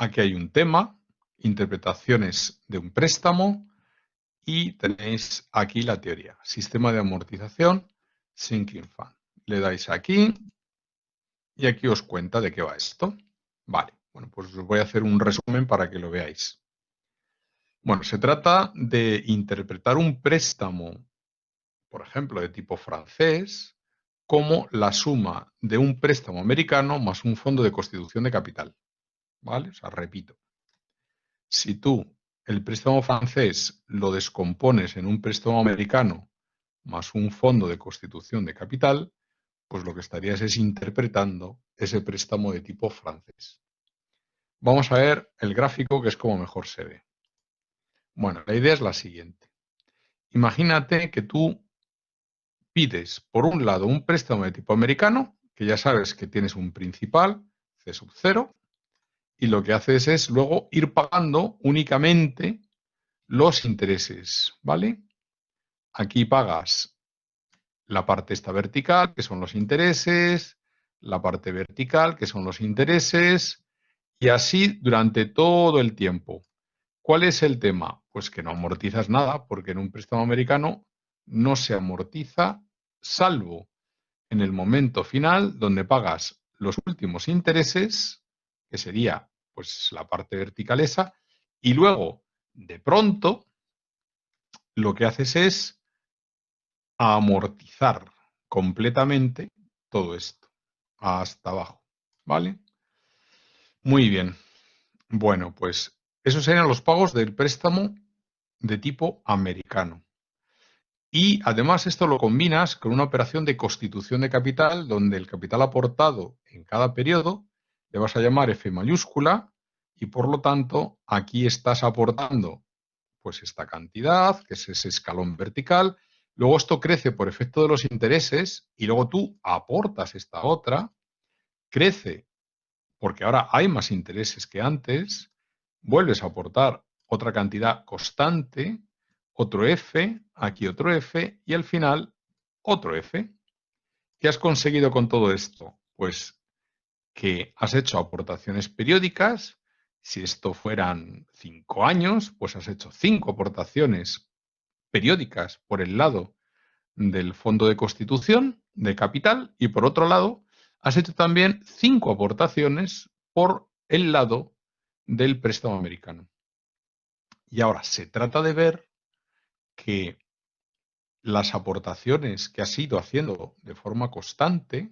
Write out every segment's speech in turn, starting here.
aquí hay un tema, interpretaciones de un préstamo, y tenéis aquí la teoría, sistema de amortización, sinking fund. Le dais aquí y aquí os cuenta de qué va esto. Vale, bueno, pues os voy a hacer un resumen para que lo veáis. Bueno, se trata de interpretar un préstamo, por ejemplo, de tipo francés, como la suma de un préstamo americano más un fondo de constitución de capital. ¿Vale? O sea, repito, si tú el préstamo francés lo descompones en un préstamo americano más un fondo de constitución de capital, pues lo que estarías es interpretando ese préstamo de tipo francés. Vamos a ver el gráfico, que es como mejor se ve. Bueno, la idea es la siguiente. Imagínate que tú pides, por un lado, un préstamo de tipo americano, que ya sabes que tienes un principal, C sub 0, y lo que haces es luego ir pagando únicamente los intereses, ¿vale? Aquí pagas la parte esta vertical, que son los intereses, la parte vertical, que son los intereses, y así durante todo el tiempo. ¿Cuál es el tema? Pues que no amortizas nada, porque en un préstamo americano no se amortiza, salvo en el momento final donde pagas los últimos intereses, que sería pues la parte vertical esa, y luego de pronto lo que haces es amortizar completamente todo esto hasta abajo, ¿vale? Muy bien. Bueno, pues esos serían los pagos del préstamo de tipo americano. Y además esto lo combinas con una operación de constitución de capital donde el capital aportado en cada periodo le vas a llamar F mayúscula y por lo tanto aquí estás aportando pues esta cantidad, que es ese escalón vertical. Luego esto crece por efecto de los intereses y luego tú aportas esta otra, crece porque ahora hay más intereses que antes, vuelves a aportar otra cantidad constante, otro F, aquí otro F y al final otro F. ¿Qué has conseguido con todo esto? Pues que has hecho aportaciones periódicas. Si esto fueran 5 años, pues has hecho 5 aportaciones periódicas por el lado del fondo de constitución de capital y por otro lado has hecho también 5 aportaciones por el lado del préstamo americano. Y ahora se trata de ver que las aportaciones que has ido haciendo de forma constante,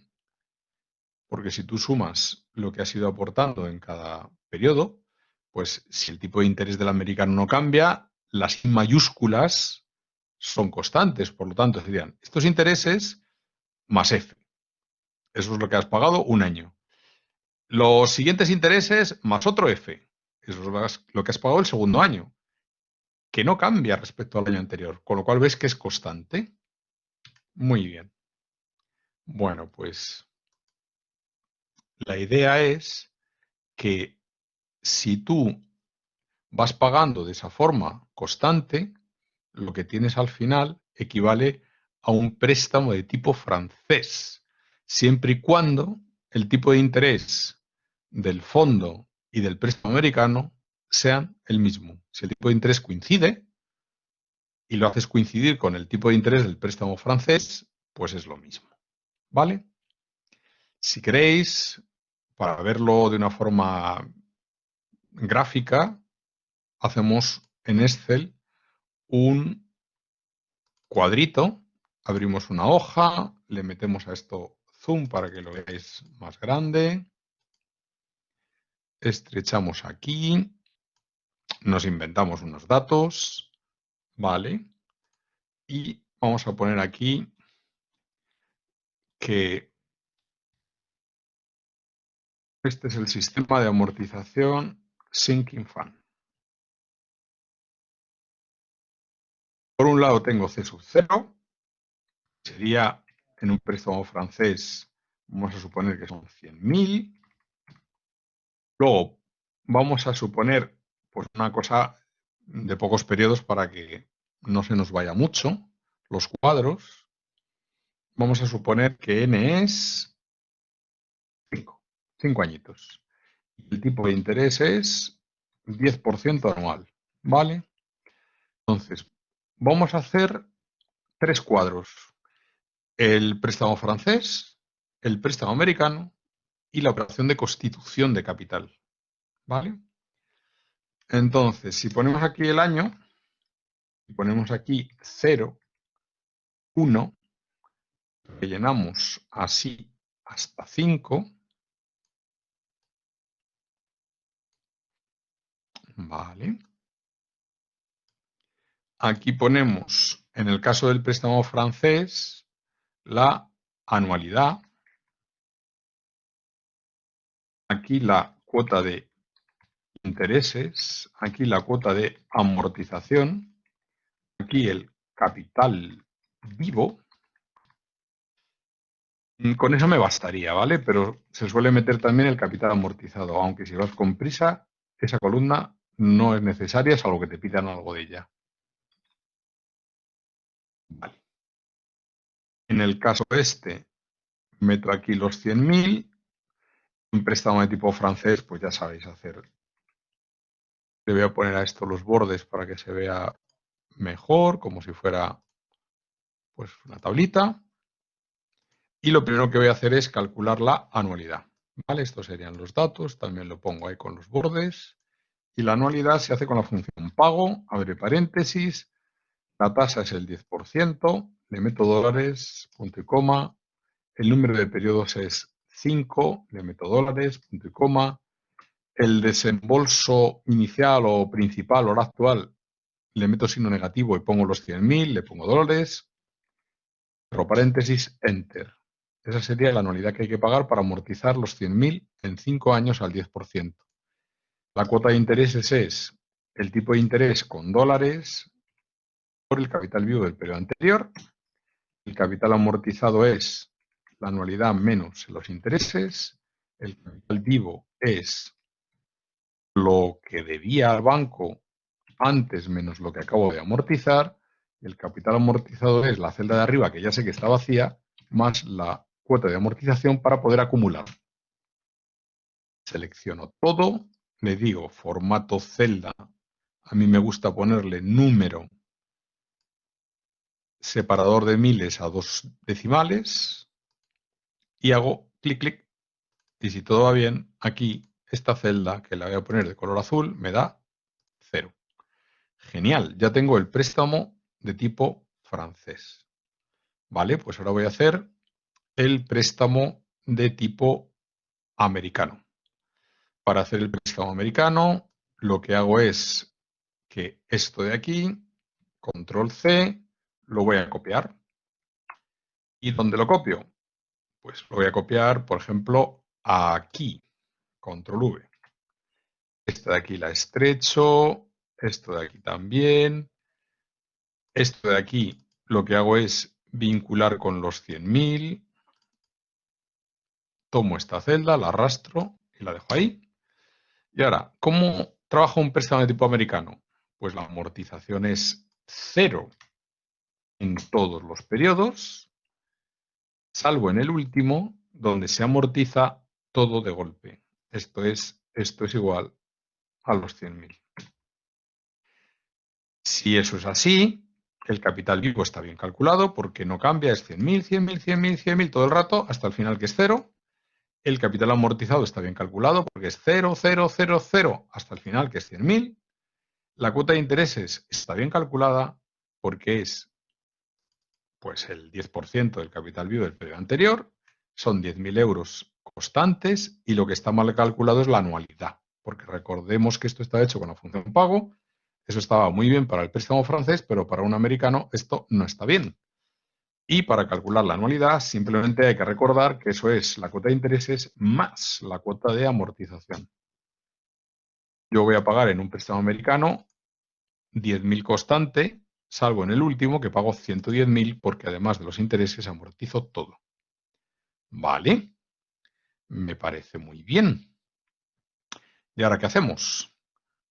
porque si tú sumas lo que has ido aportando en cada periodo, pues si el tipo de interés del americano no cambia, las I mayúsculas son constantes. Por lo tanto, serían estos intereses más F. Eso es lo que has pagado un año. Los siguientes intereses más otro F. Eso es lo que has pagado el segundo año, que no cambia respecto al año anterior, con lo cual ves que es constante. Muy bien. Bueno, pues la idea es que si tú vas pagando de esa forma constante, lo que tienes al final equivale a un préstamo de tipo francés, siempre y cuando el tipo de interés del fondo y del préstamo americano sean el mismo. Si el tipo de interés coincide y lo haces coincidir con el tipo de interés del préstamo francés, pues es lo mismo. ¿Vale? Si queréis, para verlo de una forma gráfica, hacemos en Excel un cuadrito, abrimos una hoja, le metemos a esto zoom para que lo veáis más grande, estrechamos aquí, nos inventamos unos datos, ¿vale? Y vamos a poner aquí que este es el sistema de amortización sinking fund. Por un lado tengo C sub 0, sería en un préstamo francés, vamos a suponer que son 100.000. Luego vamos a suponer pues una cosa de pocos periodos para que no se nos vaya mucho, los cuadros. Vamos a suponer que n es 5 añitos. El tipo de interés es 10% anual, ¿vale? Entonces, vamos a hacer 3 cuadros. El préstamo francés, el préstamo americano y la operación de constitución de capital, ¿vale? Entonces, si ponemos aquí el año, y ponemos aquí 0, 1, rellenamos así hasta 5, ¿vale? Aquí ponemos, en el caso del préstamo francés, la anualidad, aquí la cuota de intereses, aquí la cuota de amortización, aquí el capital vivo. Con eso me bastaría, ¿vale? Pero se suele meter también el capital amortizado, aunque si vas con prisa, esa columna no es necesaria, salvo que te pidan algo de ella. Vale. En el caso este, meto aquí los 100.000. Un préstamo de tipo francés, pues ya sabéis hacer. Le voy a poner a esto los bordes para que se vea mejor, como si fuera pues una tablita. Y lo primero que voy a hacer es calcular la anualidad. ¿Vale? Estos serían los datos, también lo pongo ahí con los bordes. Y la anualidad se hace con la función pago, abre paréntesis, la tasa es el 10%, le meto dólares, punto y coma, el número de periodos es 5, le meto dólares, punto y coma, el desembolso inicial o principal o actual, le meto signo negativo y pongo los 100.000, le pongo dólares, cierro paréntesis, enter. Esa sería la anualidad que hay que pagar para amortizar los 100.000 en 5 años al 10%. La cuota de intereses es el tipo de interés con dólares por el capital vivo del periodo anterior. El capital amortizado es la anualidad menos los intereses. El capital vivo es lo que debía al banco antes menos lo que acabo de amortizar. El capital amortizado es la celda de arriba, que ya sé que está vacía, más la cuota de amortización para poder acumular. Selecciono todo, le digo formato celda. A mí me gusta ponerle número separador de miles a 2 decimales y hago clic, clic. Y si todo va bien, aquí esta celda, que la voy a poner de color azul, me da 0. Genial, ya tengo el préstamo de tipo francés. Vale, pues ahora voy a hacer el préstamo de tipo americano. Para hacer el préstamo americano, lo que hago es que esto de aquí, control C, lo voy a copiar. ¿Y dónde lo copio? Pues lo voy a copiar, por ejemplo, aquí, control V. Esta de aquí la estrecho, esto de aquí también. Esto de aquí lo que hago es vincular con los 100.000. Tomo esta celda, la arrastro y la dejo ahí. Y ahora, ¿cómo trabaja un préstamo de tipo americano? Pues la amortización es 0 en todos los periodos, salvo en el último, donde se amortiza todo de golpe. Esto es igual a los 100.000. Si eso es así, el capital vivo está bien calculado porque no cambia, es 100.000, 100.000, 100.000, 100.000 todo el rato hasta el final que es 0. El capital amortizado está bien calculado porque es 0, 0, 0, 0 hasta el final que es 100.000. La cuota de intereses está bien calculada porque es pues, el 10% del capital vivo del periodo anterior. Son 10.000 euros constantes y lo que está mal calculado es la anualidad. Porque recordemos que esto está hecho con la función pago. Eso estaba muy bien para el préstamo francés, pero para un americano esto no está bien. Y para calcular la anualidad simplemente hay que recordar que eso es la cuota de intereses más la cuota de amortización. Yo voy a pagar en un préstamo americano 10.000 constante, salvo en el último que pago 110.000 porque además de los intereses amortizo todo. Vale, me parece muy bien. ¿Y ahora qué hacemos?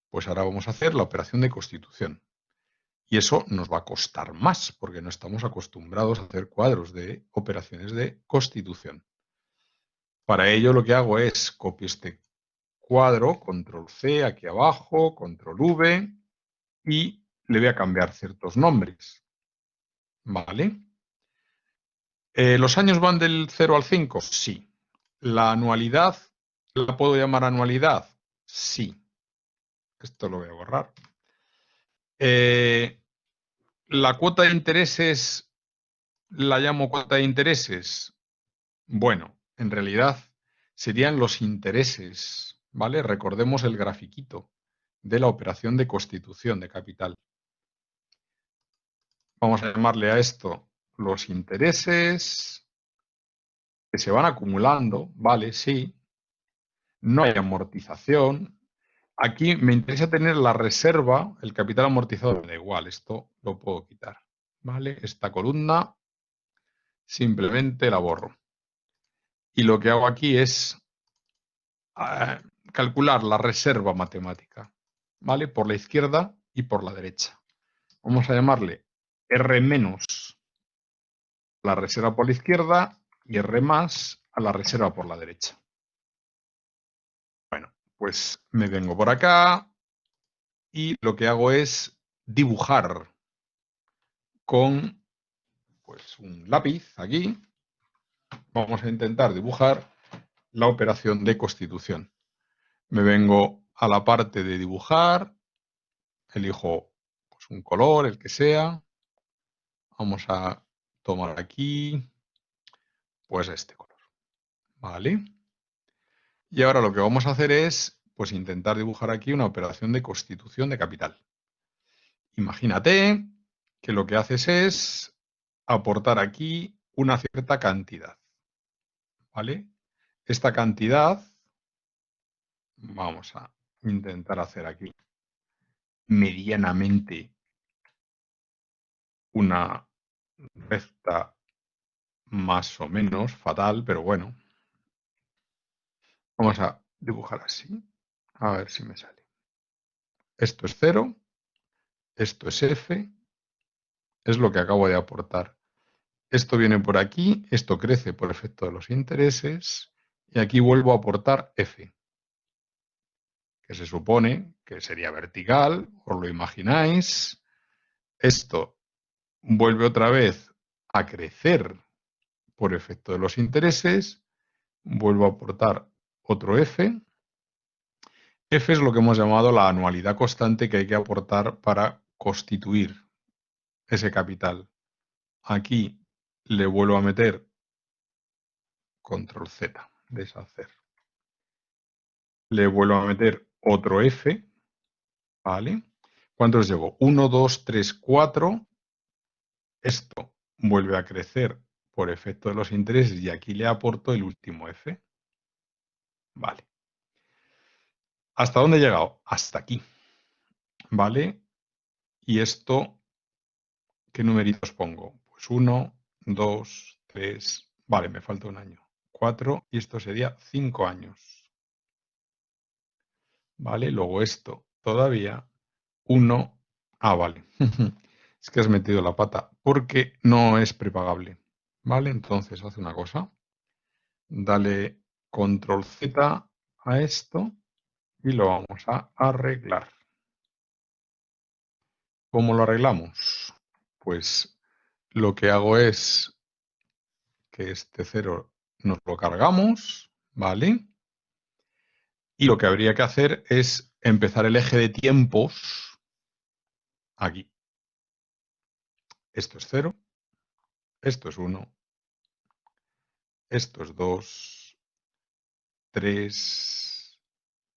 Pues ahora vamos a hacer la operación de constitución. Y eso nos va a costar más porque no estamos acostumbrados a hacer cuadros de operaciones de constitución. Para ello lo que hago es copio este cuadro, control C aquí abajo, control V, y le voy a cambiar ciertos nombres. ¿Vale? ¿Los años van del 0 al 5? Sí. ¿La anualidad la puedo llamar anualidad? Sí. Esto lo voy a borrar. ¿La cuota de intereses la llamo cuota de intereses? Bueno, en realidad serían los intereses, ¿vale? Recordemos el grafiquito de la operación de constitución de capital. Vamos a llamarle a esto los intereses que se van acumulando, ¿vale? Sí. No hay amortización. Aquí me interesa tener la reserva, el capital amortizado, me da igual, esto lo puedo quitar, ¿vale? Esta columna simplemente la borro. Y lo que hago aquí es calcular la reserva matemática, ¿vale? Por la izquierda y por la derecha. Vamos a llamarle R menos la reserva por la izquierda y R más a la reserva por la derecha. Bueno, pues me vengo por acá y lo que hago es dibujar con pues, un lápiz aquí. Vamos a intentar dibujar la operación de constitución. Me vengo a la parte de dibujar, elijo pues, un color, el que sea. Vamos a tomar aquí, pues este color, ¿vale? Y ahora lo que vamos a hacer es, pues intentar dibujar aquí una operación de constitución de capital. Imagínate que lo que haces es aportar aquí una cierta cantidad, ¿vale? Esta cantidad, vamos a intentar hacer aquí medianamente una recta más o menos fatal, pero bueno. Vamos a dibujar así, a ver si me sale. Esto es 0, esto es F, es lo que acabo de aportar. Esto viene por aquí, esto crece por efecto de los intereses, y aquí vuelvo a aportar F, que se supone que sería vertical, os lo imagináis. Esto vuelve otra vez a crecer por efecto de los intereses, vuelvo a aportar otro F. F es lo que hemos llamado la anualidad constante que hay que aportar para constituir ese capital. Aquí le vuelvo a meter control Z, deshacer. Le vuelvo a meter otro F, ¿vale? ¿Cuántos llevo? 1, 2, 3, 4. Esto vuelve a crecer por efecto de los intereses y aquí le aporto el último F. Vale. ¿Hasta dónde he llegado? Hasta aquí. ¿Vale? Y esto, ¿qué numeritos pongo? Pues 1, 2, 3. Vale, me falta un año. 4 y esto sería 5 años. ¿Vale? Luego esto todavía 1. Ah, vale. Es que has metido la pata porque no es prepagable. ¿Vale? Entonces hace una cosa. Dale control Z a esto y lo vamos a arreglar. ¿Cómo lo arreglamos? Pues lo que hago es que este 0 nos lo cargamos, ¿vale? Y lo que habría que hacer es empezar el eje de tiempos aquí. Esto es 0, esto es 1, esto es 2, 3,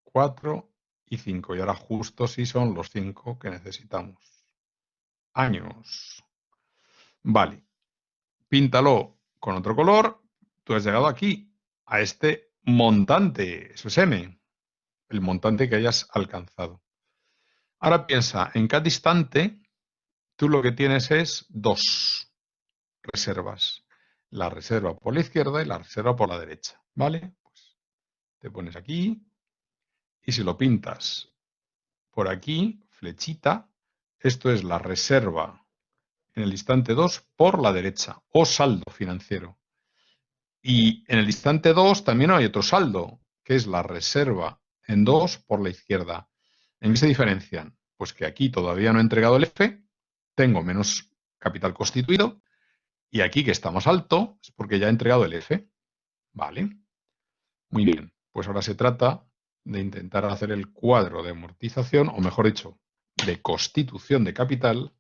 4 y 5. Y ahora justo sí son los 5 que necesitamos. Años. Vale. Píntalo con otro color. Tú has llegado aquí, a este montante. Eso es M. El montante que hayas alcanzado. Ahora piensa, en cada instante, tú lo que tienes es 2 reservas. La reserva por la izquierda y la reserva por la derecha. ¿Vale? Pues te pones aquí y si lo pintas por aquí, flechita, esto es la reserva en el instante 2 por la derecha o saldo financiero. Y en el instante 2 también hay otro saldo, que es la reserva en 2 por la izquierda. ¿En qué se diferencian? Pues que aquí todavía no he entregado el F, tengo menos capital constituido, y aquí que está más alto es porque ya he entregado el F. Vale. Muy bien. Pues ahora se trata de intentar hacer el cuadro de amortización, o mejor dicho, de constitución de capital,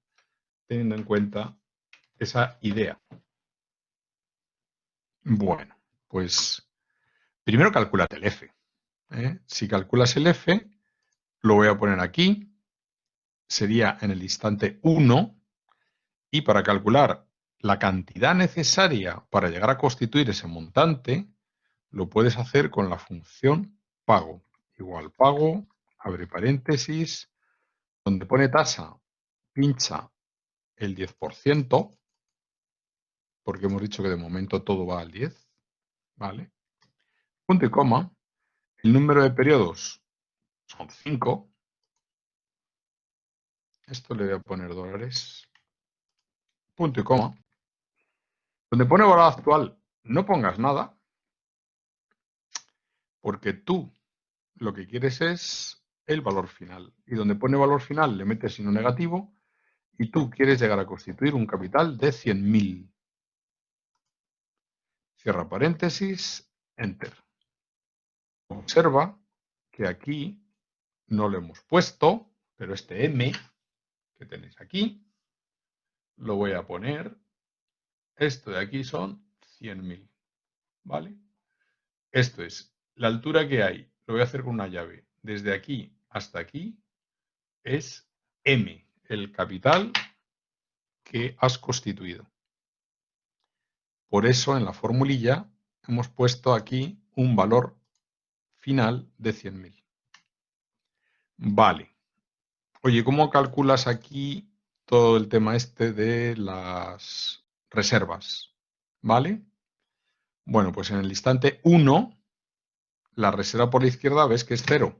teniendo en cuenta esa idea. Bueno, pues primero calcúlate el F. Si calculas el F, lo voy a poner aquí, sería en el instante 1, y para calcular la cantidad necesaria para llegar a constituir ese montante, lo puedes hacer con la función pago. Igual pago, abre paréntesis, donde pone tasa, pincha el 10%, porque hemos dicho que de momento todo va al 10, ¿vale? Punto y coma, el número de periodos son 5, esto le voy a poner dólares, punto y coma, donde pone valor actual no pongas nada, porque tú lo que quieres es el valor final, y donde pone valor final le metes signo negativo, y tú quieres llegar a constituir un capital de 100.000. Cierra paréntesis, enter. Observa que aquí no lo hemos puesto, pero este M que tenéis aquí, lo voy a poner. Esto de aquí son 100.000, ¿vale? Esto es la altura que hay. Lo voy a hacer con una llave. Desde aquí hasta aquí es M, el capital que has constituido. Por eso en la formulilla hemos puesto aquí un valor final de 100.000. Vale. Oye, ¿cómo calculas aquí todo el tema este de las reservas? ¿Vale? Bueno, pues en el instante 1, la reserva por la izquierda ves que es 0.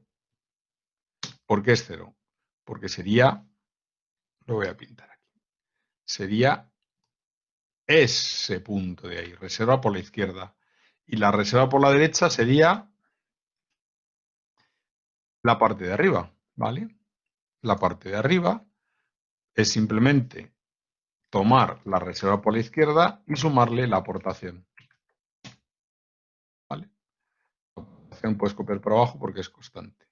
¿Por qué es 0? Porque sería, lo voy a pintar aquí, sería ese punto de ahí, reserva por la izquierda. Y la reserva por la derecha sería la parte de arriba, ¿vale? La parte de arriba es simplemente tomar la reserva por la izquierda y sumarle la aportación. ¿Vale? La aportación puedes copiar por abajo porque es constante.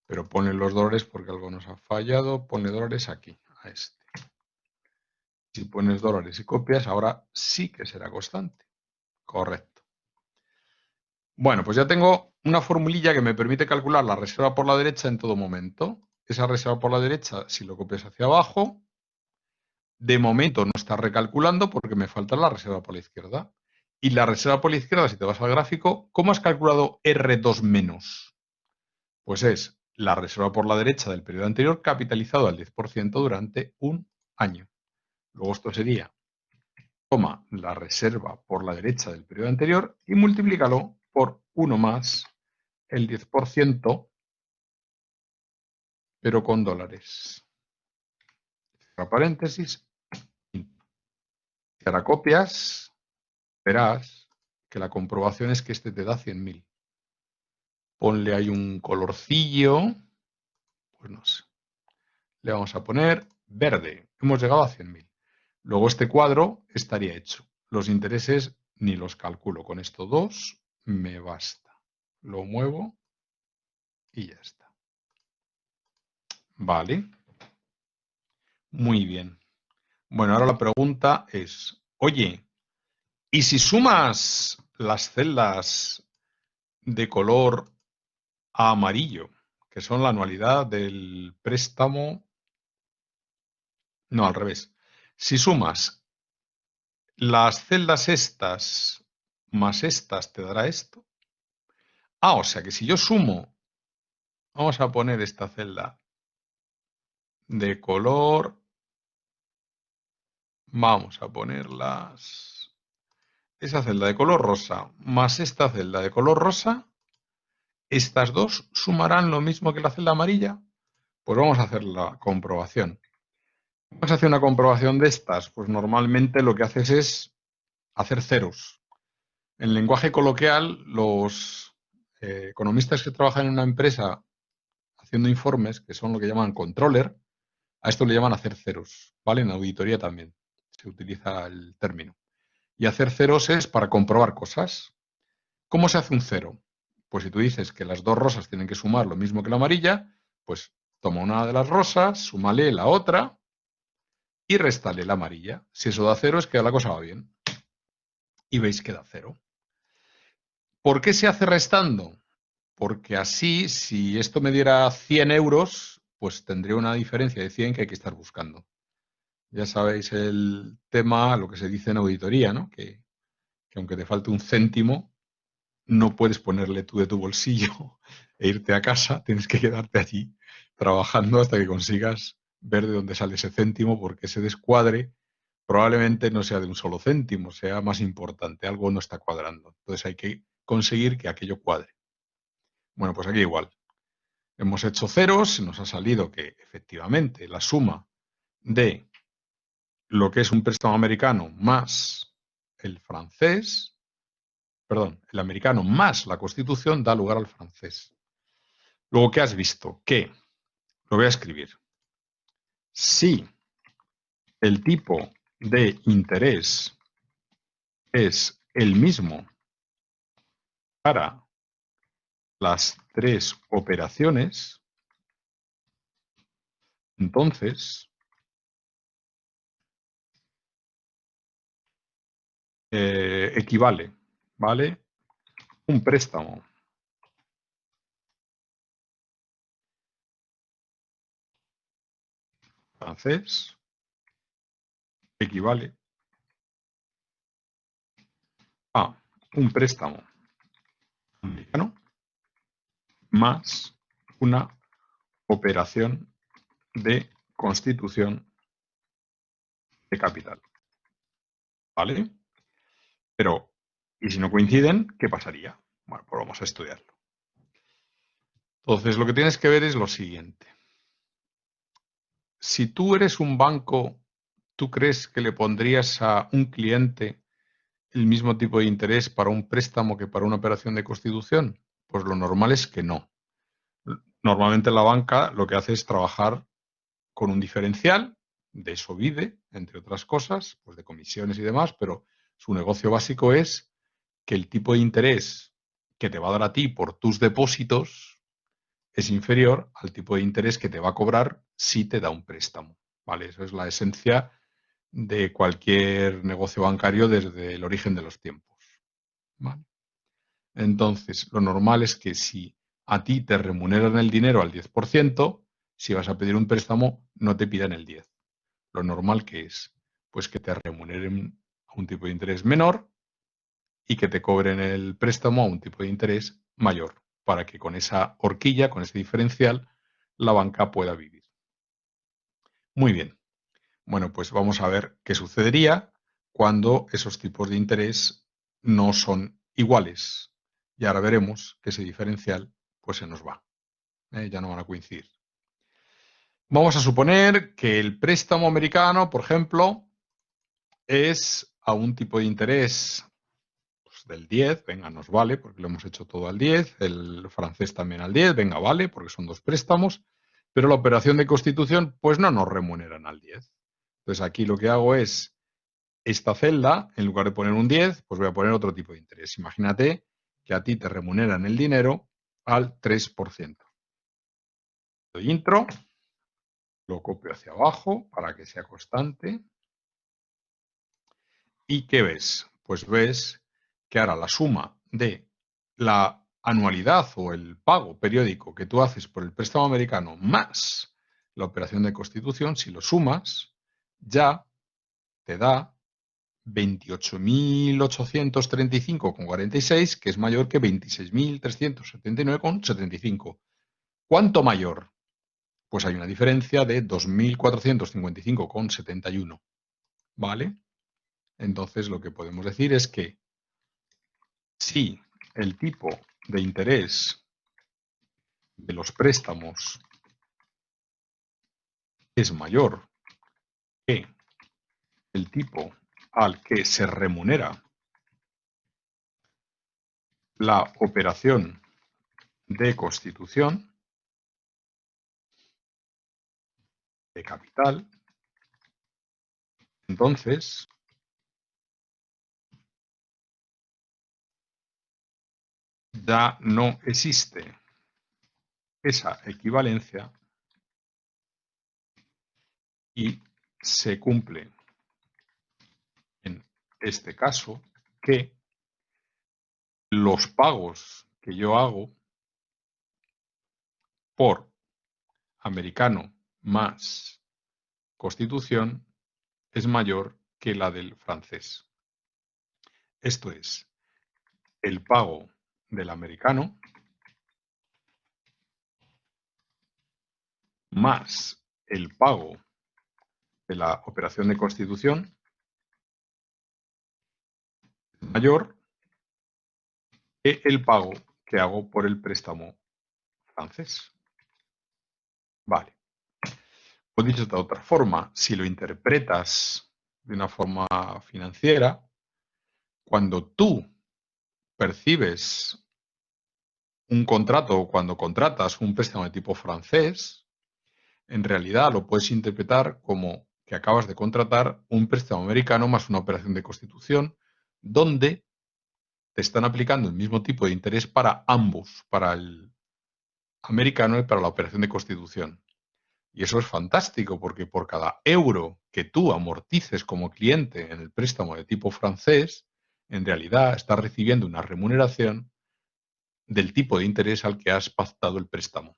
Pero ponle los dólares porque algo nos ha fallado. Ponle dólares aquí, a este. Si pones dólares y copias, ahora sí que será constante. Correcto. Bueno, pues ya tengo una formulilla que me permite calcular la reserva por la derecha en todo momento. Esa reserva por la derecha, si lo copias hacia abajo, de momento no está recalculando porque me falta la reserva por la izquierda. Y la reserva por la izquierda, si te vas al gráfico, ¿cómo has calculado R2 menos? Pues es la reserva por la derecha del periodo anterior capitalizado al 10% durante un año. Luego esto sería, toma la reserva por la derecha del periodo anterior y multiplícalo por 1 más el 10%, pero con dólares. Cierra paréntesis. Si ahora copias, verás que la comprobación es que este te da 100.000. Ponle ahí un colorcillo, pues no sé. Le vamos a poner verde. Hemos llegado a 100.000. Luego este cuadro estaría hecho. Los intereses ni los calculo. Con esto 2 me basta. Lo muevo y ya está. Vale. Muy bien. Bueno, ahora la pregunta es, oye, ¿y si sumas las celdas de color amarillo, que son la anualidad del préstamo? No, al revés. Si sumas las celdas estas más estas, ¿te dará esto? O sea que si yo sumo, vamos a poner esta celda de color, vamos a ponerlas, esa celda de color rosa más esta celda de color rosa, ¿estas dos sumarán lo mismo que la celda amarilla? Pues vamos a hacer la comprobación. ¿Cómo se hace una comprobación de estas? Pues normalmente lo que haces es hacer ceros. En lenguaje coloquial, los economistas que trabajan en una empresa haciendo informes, que son lo que llaman controller, a esto le llaman hacer ceros, ¿vale? En auditoría también se utiliza el término. Y hacer ceros es para comprobar cosas. ¿Cómo se hace un cero? Pues si tú dices que las dos rosas tienen que sumar lo mismo que la amarilla, pues toma una de las rosas, súmale la otra y réstale la amarilla. Si eso da cero es que la cosa va bien. Y veis que da cero. ¿Por qué se hace restando? Porque así, si esto me diera 100 euros, pues tendría una diferencia de 100 que hay que estar buscando. Ya sabéis el tema, lo que se dice en auditoría, ¿no? Que aunque te falte un céntimo, no puedes ponerle tú de tu bolsillo e irte a casa, tienes que quedarte allí trabajando hasta que consigas ver de dónde sale ese céntimo, porque ese descuadre probablemente no sea de un solo céntimo, sea más importante, algo no está cuadrando. Entonces hay que conseguir que aquello cuadre. Bueno, pues aquí igual. Hemos hecho ceros, nos ha salido que efectivamente la suma de lo que es un préstamo americano más el francés, perdón, el americano más la Constitución da lugar al francés. Luego, ¿qué has visto? Que, lo voy a escribir, si el tipo de interés es el mismo para las tres operaciones, entonces equivale, ¿vale? Un préstamo francés equivale a un préstamo americano más una operación de constitución de capital, ¿vale? Pero, ¿y si no coinciden, qué pasaría? Bueno, pues vamos a estudiarlo. Entonces, lo que tienes que ver es lo siguiente. Si tú eres un banco, ¿tú crees que le pondrías a un cliente el mismo tipo de interés para un préstamo que para una operación de constitución? Pues lo normal es que no. Normalmente la banca lo que hace es trabajar con un diferencial, de eso vive, entre otras cosas, pues de comisiones y demás, pero su negocio básico es que el tipo de interés que te va a dar a ti por tus depósitos es inferior al tipo de interés que te va a cobrar si te da un préstamo. ¿Vale? Eso es la esencia de cualquier negocio bancario desde el origen de los tiempos. ¿Vale? Entonces, lo normal es que si a ti te remuneran el dinero al 10%, si vas a pedir un préstamo, no te pidan el 10%. Lo normal que es, pues que te remuneren a un tipo de interés menor y que te cobren el préstamo a un tipo de interés mayor, para que con esa horquilla, con ese diferencial, la banca pueda vivir. Muy bien. Bueno, pues vamos a ver qué sucedería cuando esos tipos de interés no son iguales. Y ahora veremos que ese diferencial pues se nos va. Ya no van a coincidir. Vamos a suponer que el préstamo americano, por ejemplo, es a un tipo de interés pues, del 10, venga, nos vale, porque lo hemos hecho todo al 10, el francés también al 10, venga, vale, porque son dos préstamos, pero la operación de constitución, pues no nos remuneran al 10. Entonces aquí lo que hago es, esta celda, en lugar de poner un 10, pues voy a poner otro tipo de interés. Imagínate que a ti te remuneran el dinero al 3%. Doy intro, lo copio hacia abajo para que sea constante. ¿Y qué ves? Pues ves que ahora la suma de la anualidad o el pago periódico que tú haces por el préstamo americano más la operación de constitución, si lo sumas, ya te da 28.835,46, que es mayor que 26.379,75. ¿Cuánto mayor? Pues hay una diferencia de 2.455,71. ¿Vale? Entonces lo que podemos decir es que si el tipo de interés de los préstamos es mayor que el tipo al que se remunera la operación de constitución de capital, entonces ya no existe esa equivalencia y se cumple en este caso que los pagos que yo hago por americano más constitución es mayor que la del francés. Esto es, el pago del americano más el pago de la operación de constitución es mayor que el pago que hago por el préstamo francés. Vale. O dicho de otra forma, si lo interpretas de una forma financiera, cuando tú percibes un contrato o cuando contratas un préstamo de tipo francés, en realidad lo puedes interpretar como que acabas de contratar un préstamo americano más una operación de constitución, donde te están aplicando el mismo tipo de interés para ambos, para el americano y para la operación de constitución. Y eso es fantástico porque por cada euro que tú amortices como cliente en el préstamo de tipo francés, en realidad estás recibiendo una remuneración del tipo de interés al que has pactado el préstamo.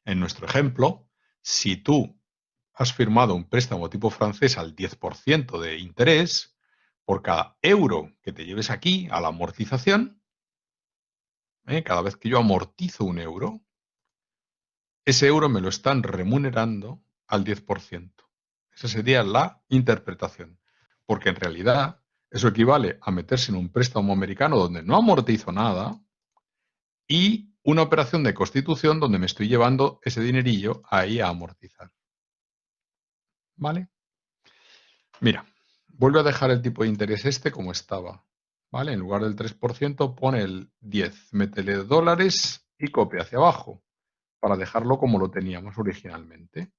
En nuestro ejemplo, si tú has firmado un préstamo tipo francés al 10% de interés, por cada euro que te lleves aquí a la amortización, cada vez que yo amortizo un euro, ese euro me lo están remunerando al 10%. Esa sería la interpretación. Porque en realidad eso equivale a meterse en un préstamo americano donde no amortizo nada y una operación de constitución donde me estoy llevando ese dinerillo ahí a amortizar. ¿Vale? Mira, vuelvo a dejar el tipo de interés este como estaba. ¿Vale? En lugar del 3% pone el 10. Métele dólares y copia hacia abajo para dejarlo como lo teníamos originalmente.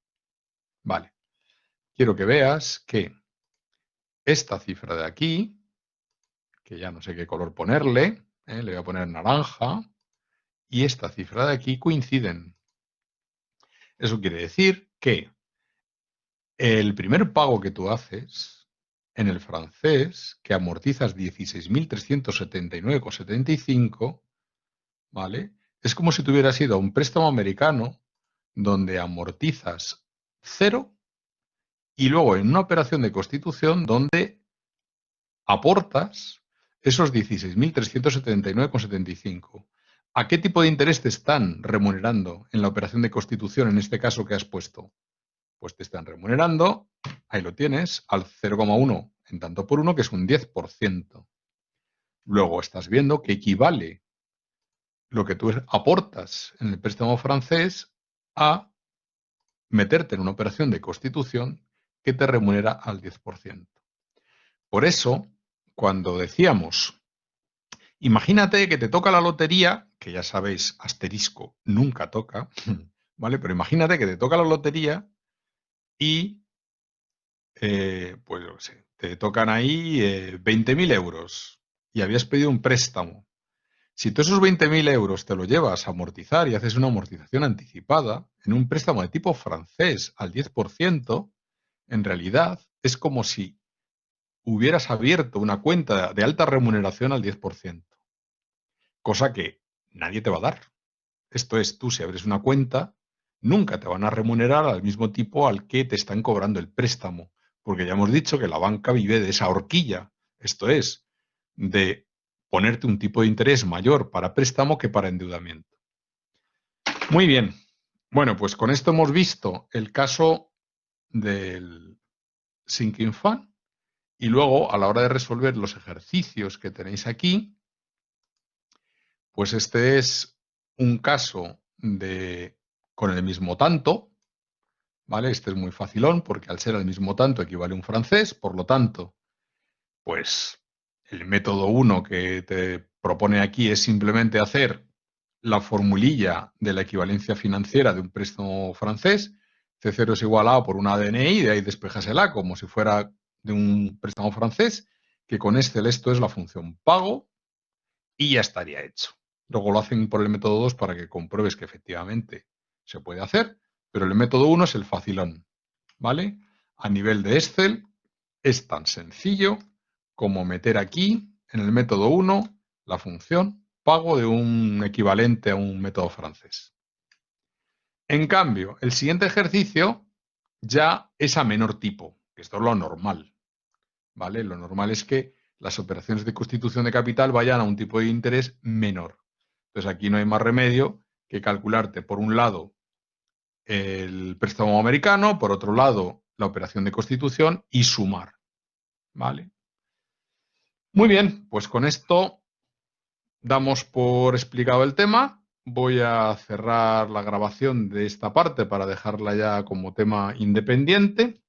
Vale. Quiero que veas que esta cifra de aquí, que ya no sé qué color ponerle, le voy a poner naranja, y esta cifra de aquí coinciden. Eso quiere decir que el primer pago que tú haces en el francés, que amortizas 16.379,75, ¿vale? Es como si tú hubieras ido a un préstamo americano donde amortizas 0 y luego en una operación de constitución donde aportas esos 16.379,75. ¿A qué tipo de interés te están remunerando en la operación de constitución, en este caso que has puesto? Pues te están remunerando, ahí lo tienes, al 0,1 en tanto por uno, que es un 10%. Luego estás viendo que equivale lo que tú aportas en el préstamo francés a meterte en una operación de constitución que te remunera al 10%. Por eso, cuando decíamos, imagínate que te toca la lotería, que ya sabéis, asterisco nunca toca, ¿vale? Pero imagínate que te toca la lotería y, pues yo qué sé, te tocan ahí 20.000 euros y habías pedido un préstamo. Si tú esos 20.000 euros te lo llevas a amortizar y haces una amortización anticipada en un préstamo de tipo francés al 10%, en realidad es como si hubieras abierto una cuenta de alta remuneración al 10%, cosa que nadie te va a dar. Esto es, tú si abres una cuenta, nunca te van a remunerar al mismo tipo al que te están cobrando el préstamo, porque ya hemos dicho que la banca vive de esa horquilla. Esto es, de ponerte un tipo de interés mayor para préstamo que para endeudamiento. Muy bien. Bueno, pues con esto hemos visto el caso del sinking fund y luego a la hora de resolver los ejercicios que tenéis aquí, pues este es un caso con el mismo tanto, ¿vale? Este es muy facilón porque al ser el mismo tanto equivale a un francés, por lo tanto, pues el método 1 que te propone aquí es simplemente hacer la formulilla de la equivalencia financiera de un préstamo francés. C0 es igual a por una DNI, de ahí despejas el A como si fuera de un préstamo francés, que con Excel esto es la función pago y ya estaría hecho. Luego lo hacen por el método 2 para que compruebes que efectivamente se puede hacer, pero el método 1 es el facilón, ¿vale? A nivel de Excel es tan sencillo como meter aquí, en el método 1, la función pago de un equivalente a un método francés. En cambio, el siguiente ejercicio ya es a menor tipo, que esto es lo normal, ¿vale? Lo normal es que las operaciones de constitución de capital vayan a un tipo de interés menor. Entonces aquí no hay más remedio que calcularte, por un lado, el préstamo americano, por otro lado, la operación de constitución y sumar, ¿vale? Muy bien, pues con esto damos por explicado el tema. Voy a cerrar la grabación de esta parte para dejarla ya como tema independiente.